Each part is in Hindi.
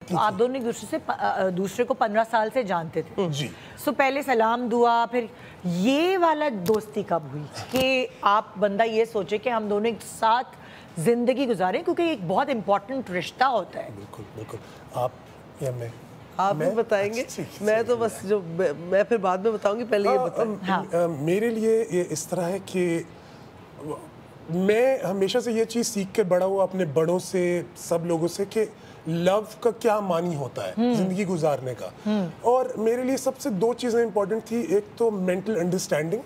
तो आप दोनों एक दूसरे को 15 साल से जानते थे जी। सो पहले सलाम दुआ, फिर ये वाला दोस्ती कब हुई कि आप बंदा ये सोचे कि हम दोनों एक साथ जिंदगी गुजारें, क्योंकि एक बहुत इंपॉर्टेंट रिश्ता होता है। बिल्कुल बिल्कुल। आप या मैं? आप भी बताएंगे। मैं तो बस जो मैं फिर बाद में बताऊंगी, पहले ये बताएं। मेरे लिए ये इस तरह है कि मैं हमेशा से ये चीज़ सीख के बड़ा हुआ अपने बड़ों से, सब लोगों से, कि लव का क्या मानी होता है जिंदगी गुजारने का। और मेरे लिए सबसे दो चीज़ें इंपॉर्टेंट थी, एक तो मेंटल अंडरस्टैंडिंग,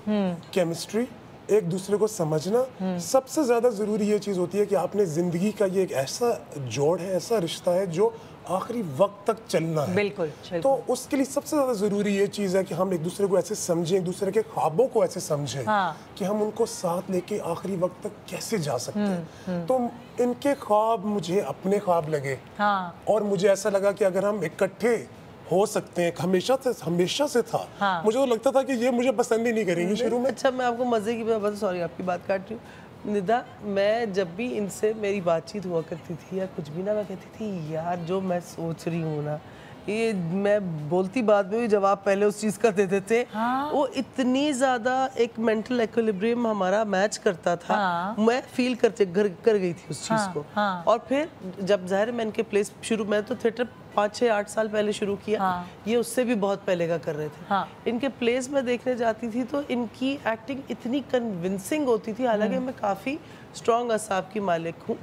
केमिस्ट्री, एक दूसरे को समझना। सबसे ज़्यादा ज़रूरी ये चीज़ होती है कि आपने ज़िंदगी का ये एक ऐसा जोड़ है, ऐसा रिश्ता है जो आखिरी वक्त तक चलना है। बिल्कुल। तो उसके लिए सबसे ज़्यादा ज़रूरी ये चीज़ है कि हम एक दूसरे को ऐसे समझें, एक दूसरे के ख्वाबों को ऐसे समझें कि हम उनको साथ लेके आखिरी वक्त तक कैसे जा सकते हैं। तो इनके ख्वाब मुझे अपने ख्वाब लगे और मुझे ऐसा लगा कि अगर हम इकट्ठे हो सकते हैं, हमेशा से था। मुझे तो लगता था कि ये मुझे पसंद ही नहीं करेंगी शुरू में। अच्छा, मैं आपको मजे की बात, सॉरी आपकी बात काट रही हूँ निदा, मैं जब भी इनसे मेरी बातचीत हुआ करती थी या कुछ भी ना, मैं कहती थी यार जो मैं सोच रही हूँ ना, ये मैं बोलती बाद में भी जवाब पहले उस चीज़ का देते थे। वो इतनी ज़्यादा एक मेंटल इक्विलिब्रियम हमारा मैच करता था। मैं फील कर गई थी उस चीज़ को। और फिर जब ज़ाहिर मैं इनके प्लेस शुरू, मैं तो थिएटर 5, 6, 8 साल पहले शुरू किया। ये उससे भी बहुत पहले का कर रहे थे। इनके प्लेस में देखने जाती थी तो इनकी एक्टिंग इतनी कन्विंसिंग होती थी। हालांकि मैं काफ़ी स्ट्रॉन्ग असाब की मालिक हूँ।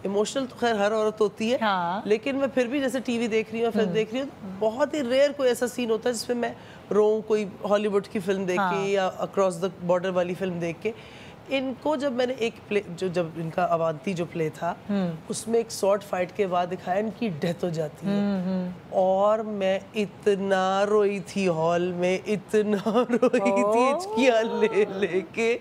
इमोशनल तो खैर हर औरत होती है, लेकिन मैं फिर भी जैसे टीवी देख रही हूँ, फिल्म देख रही हूँ, बहुत ही रेयर कोई ऐसा सीन होता है जिसमें मैं रोऊं, कोई हॉलीवुड की फिल्म देख के या अक्रॉस द बॉर्डर वाली फिल्म देख के। इनको जब मैंने एक प्ले, जब इनका अवांती जो प्ले था, उसमें एक शॉर्ट फाइट के बाद दिखाया इनकी डेथ हो जाती है, और मैं इतना रोई थी हॉल में, इतना रोई थी हिचकियाँ ले लेके,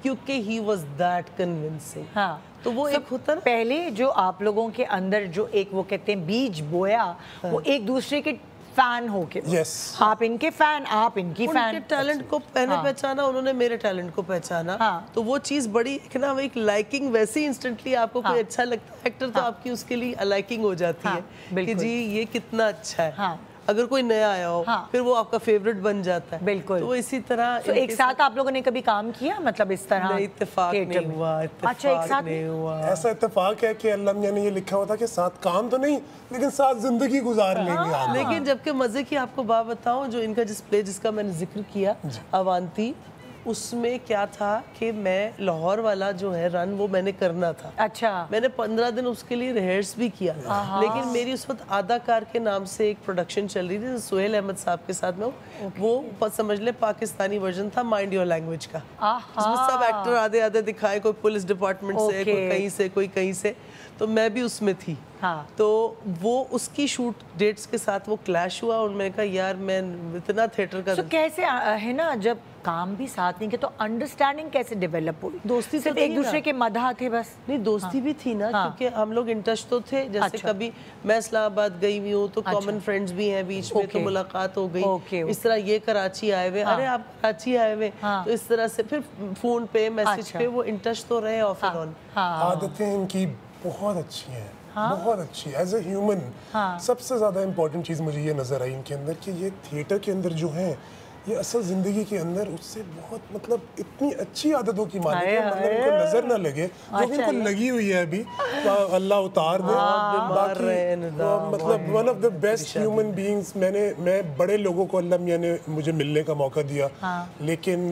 क्योंकि ही वाज दैट कन्विंसिंग। तो वो एक होता ना, पहले जो आप लोगों के अंदर जो एक वो कहते हैं बीज बोया, वो एक दूसरे के फैन हो के। आप इनके फैन, आप इनकी फैन। उनके टैलेंट को पहले पहचाना, उन्होंने मेरे टैलेंट को पहचाना। तो वो चीज़ बड़ी एक लाइकिंग, वैसे ही इंस्टेंटली आपको कोई अच्छा लगता है एक्टर, तो आपकी उसके लिए लाइकिंग हो जाती है कि जी ये कितना अच्छा है। अगर कोई नया आया हो, फिर वो आपका फेवरेट बन जाता है। बिल्कुल। तो इसी तरह तो एक साथ आप लोगों ने कभी काम किया, मतलब इस तरह? नहीं, इत्तेफाक नहीं हुआ। अच्छा, एक साथ नहीं हुआ। ऐसा इत्तेफाक है कि अल्लाह मियां ने ये लिखा हुआ था कि साथ काम तो नहीं, लेकिन साथ जिंदगी गुजार लेंगे आप। लेकिन जबकि मजे की आपको बात बताऊं, जो इनका जिस प्ले जिसका मैंने जिक्र किया, अवांती, उसमें क्या था कि मैं लाहौर वाला जो है रन, वो मैंने करना था। अच्छा। मैंने 15 दिन उसके लिए रिहर्स भी किया, लेकिन मेरी उस वक्त अदाकार के नाम से एक प्रोडक्शन चल रही थी, सुहेल अहमद साहब के साथ में। वो समझ ले पाकिस्तानी वर्जन था माइंड योर लैंग्वेज का, जिसमें सब एक्टर आधे आधे दिखाए, कोई पुलिस डिपार्टमेंट से, कोई कहीं से, कोई कहीं से। तो मैं भी उसमें थी। तो वो उसकी शूट डेट्स के साथ वो क्लैश हुआ, और मैंने कहा यार मैं इतना थिएटर का कैसे है ना, जब काम भी साथ नहीं किया तो अंडरस्टैंडिंग कैसे डेवलप हुई? दोस्ती सिर्फ एक दूसरे के मदह थे बस? नहीं, दोस्ती भी थी ना, क्योंकि हम लोग इन टच तो थे। जैसे कभी मैं इस्लामाबाद गई हुई हूँ तो कॉमन फ्रेंड्स भी हैं बीच में, तो मुलाकात हो गई। इस तरह ये कराची आए हुए, अरे आप कराची आए हुए, तो इस तरह से फिर फोन पे, मैसेज पे वो इन टच तो रहे ऑफ एंड ऑन। आदतें इनकी बहुत अच्छी हैं, बहुत अच्छी। एज ए ह्यूमन सबसे ज़्यादा इम्पोर्टेंट चीज़ मुझे ये नज़र आई इनके अंदर कि ये थिएटर के अंदर जो है, ये असल ज़िंदगी के अंदर उससे बहुत, मतलब इतनी अच्छी आदतों की मालिक है, मतलब इनको नज़र ना लगे जो भी इनको लगी हुई है अभी, अल्लाह उतार दे। मतलब one of the best human beings. मैं बड़े लोगों को अल्लाह मियां ने मुझे मिलने का मौका दिया, लेकिन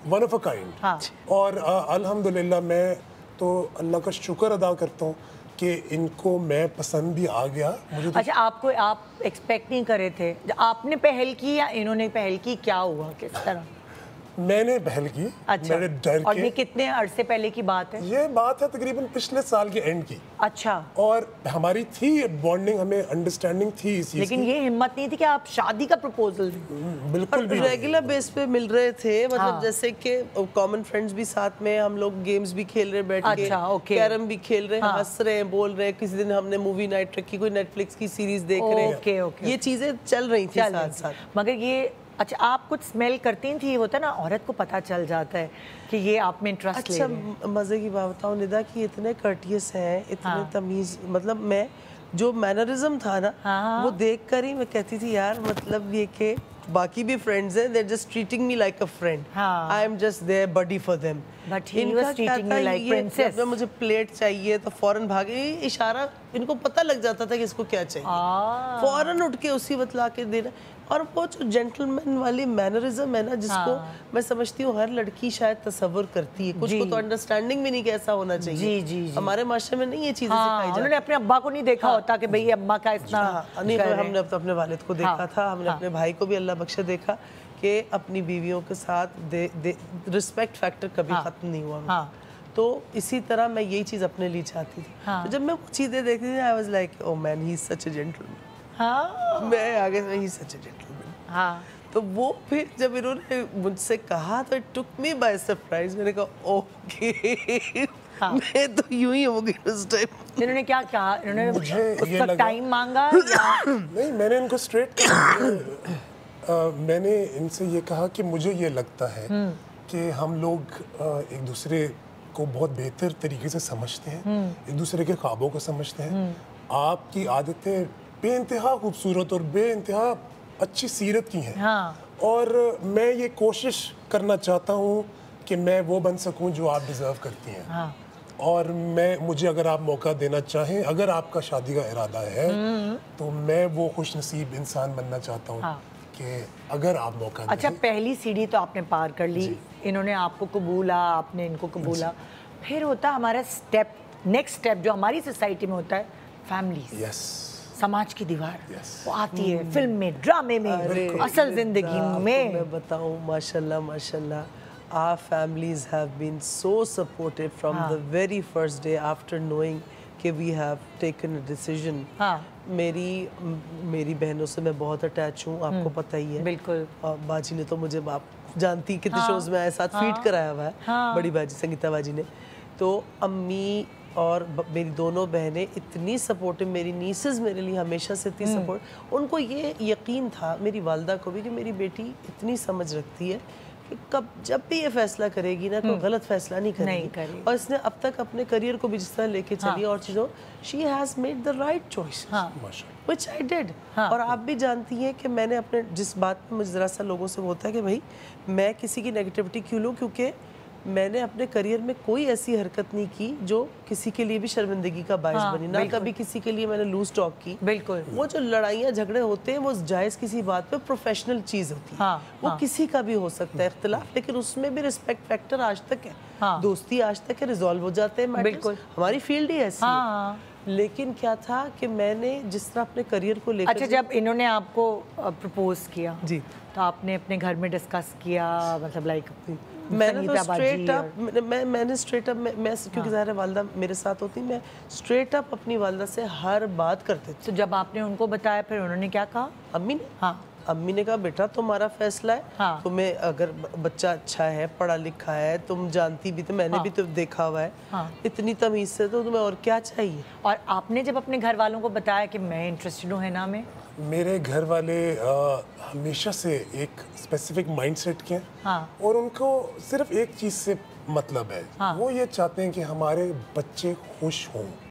वन ऑफ अ काइंड। और अल्हम्दुलिल्लाह मैं तो अल्लाह का शुक्र अदा करता हूँ कि इनको मैं पसंद भी आ गया मुझे। तो अच्छा, आप एक्सपेक्ट नहीं करे थे? आपने पहल की या इन्होंने पहल की, क्या हुआ, किस तरह? मैंने पहल की। अच्छा। मेरे डर और ये कितने अरसे पहले की बात है? ये बात है तकरीबन पिछले साल के एंड की। अच्छा। और हमारी थी बॉन्डिंग, हमें अंडरस्टैंडिंग थी इस चीज़ की। लेकिन ये हिम्मत नहीं थी कि आप शादी का प्रपोजल दें? बिल्कुल भी रेगुलर बेस पे मिल रहे थे, मतलब जैसे कि कॉमन फ्रेंड्स भी साथ में, हम लोग गेम्स भी खेल रहे बैठ के, कैरम भी खेल रहे, हंस रहे हैं, बोल रहे हैं। किसी दिन हमने मूवी नाइट रखी, कोई नेटफ्लिक्स की सीरीज देख रहे हैं। ये चीजें चल रही थी साथ साथ। मगर ये अच्छा, आप कुछ स्मेल करती थी? होता ना, औरत को पता चल जाता है कि ये आप में इंटरेस्ट ले रही हैं। अच्छा, मज़े की बात बताऊँ निदा कि इतने कर्टियस हैं, इतने तमीज़, मतलब मैं जो मैनरिज्म था ना, हाँ। वो देख कर ही मैं कहती थी यार, मतलब ये कि बाकी भी फ्रेंड्स हैं, they're just treating me like a friend. हाँ। I am just there buddy for them. But he इनका was क्या treating था, you like ये princess. जब मुझे प्लेट चाहिए तो फौरन भागे, ये इशारा इनको पता लग जाता था कि इसको क्या चाहिए, फौरन उठ के उसी वक्त ला के देना। और वो जो जेंटलमैन वाली मैनरिज्म है ना, जिसको मैं समझती हूँ हर लड़की शायद तस्वर करती है, कुछ को तो अंडरस्टैंडिंग भी नहीं कैसा होना चाहिए। जी, जी, जी। हमारे माशरे में नहीं ये चीजें सिखाई जाती। उन्होंने अपने अब्बा को नहीं देखा होता कि भाई अम्मा का इतना नहीं, हमने तो अपने वालिद को देखा था, हमने अपने भाई को भी अल्लाह बख्शे देखा कि अपनी बीवियों के साथ रिस्पेक्ट फैक्टर कभी खत्म नहीं हुआ। तो इसी तरह मैं यही चीज़ अपने लिए चाहती थी। तो जब मैं वो चीज़ें देखती थी, I was like oh man, he is such a gentleman. मैं आगे से ही सच अ जेंटलमैन। तो वो फिर जब इन्होंने मुझसे कहा तो it took me by surprise. मैंने कहा ओके, मैं तो यूं ही हो गई उस टाइम। इन्होंने क्या कहा? इन्होंने मुझे ये उसका लगा टाइम मांगा या नहीं, मैंने इनको स्ट्रेट मैंने इनसे ये कहा कि मुझे ये लगता है कि हम लोग एक दूसरे को बहुत बेहतर तरीके से समझते हैं, एक दूसरे के ख्वाबों को समझते हैं। आपकी आदतें बेइंतहा खूबसूरत और बेइंतहा अच्छी सीरत की हैं। और मैं ये कोशिश करना चाहता हूँ कि मैं वो बन सकूँ जो आप डिज़र्व करती हैं। और मुझे अगर आप मौका देना चाहें, अगर आपका शादी का इरादा है, तो मैं वो खुश नसीब इंसान बनना चाहता हूँ कि अगर आप मौका अच्छा, दें। पहली सीढ़ी तो आपने पार कर ली, इन्होंने आपको कबूला, आपने इनको कबूला, फिर होता हमारा स्टेप, नेक्स्ट स्टेप जो हमारी सोसाइटी में होता है, फैमिली। समाज की दीवार वो आती है फिल्म में, ड्रामे में, असल जिंदगी में। मैं बताऊं, माशाल्लाह माशाल्लाह, our families have been so supportive from the very first day after knowing कि we have taken a decision। मेरी बहनों से मैं बहुत अटैच हूँ, आपको पता ही है। बिल्कुल। बाजी ने तो मुझे, आप जानती कितने शोज में आए, साथ फीड कराया हुआ है, बड़ी बाजी संगीता बाजी ने। तो अम्मी और मेरी दोनों बहनें इतनी सपोर्टिव, मेरी नीसेस मेरे लिए हमेशा से इतनी सपोर्ट। उनको ये यकीन था, मेरी वालदा को भी, कि मेरी बेटी इतनी समझ रखती है कि कब जब भी ये फैसला करेगी ना, कोई गलत फैसला नहीं करेगी। और इसने अब तक अपने करियर को भी जिस तरह लेके चली और चीज़ों, she has made the right choice, which I did. और आप भी जानती हैं कि मैंने अपने, जिस बात में मुझे ज़रा सा लोगों से होता है कि भाई मैं किसी की नेगेटिविटी क्यों लूँ, क्योंकि मैंने अपने करियर में कोई ऐसी हरकत नहीं की जो किसी के लिए भी शर्मिंदगी का बायस बनी, ना कभी किसी के लिए मैंने लूज टॉक की। बिल्कुल। वो जो लड़ाइयाँ झगड़े होते हैं वो जायज़ किसी बात पे प्रोफेशनल चीज़ होती है। वो किसी का भी हो सकता है इख्तिलाफ, लेकिन उसमें भी रिस्पेक्ट फैक्टर आज तक है, दोस्ती आज तक है, रिजॉल्व हो जाते हैं। बिल्कुल, हमारी फील्ड ही ऐसी है। लेकिन क्या था कि मैंने जिस तरह अपने करियर को लेकर, अच्छा, जब इन्होंने आपको प्रपोज किया जी, तो आपने अपने घर में डिस्कस किया, मतलब लाइक मैंने तो स्ट्रेट अप, मैंने स्ट्रेट अप, मैं क्योंकि ज़ाहिर है वालदा मेरे साथ होती, मैं स्ट्रेट अप अपनी वालदा से हर बात करते थे। तो जब आपने उनको बताया, फिर उन्होंने क्या कहा? अम्मी ने, अम्मी ने कहा बेटा तुम्हारा फैसला है, तुम्हें अगर बच्चा अच्छा है, पढ़ा लिखा है, तुम जानती भी तो, मैंने भी तो देखा हुआ है, इतनी तमीज़ से, तो तुम्हें और क्या चाहिए। और आपने जब अपने घर वालों को बताया कि मैं इंटरेस्टेड हूँ हैना में? मेरे घर वाले हमेशा से एक स्पेसिफिक माइंडसेट के हैं, और उनको सिर्फ एक चीज़ से मतलब है, वो ये चाहते हैं कि हमारे बच्चे खुश हों।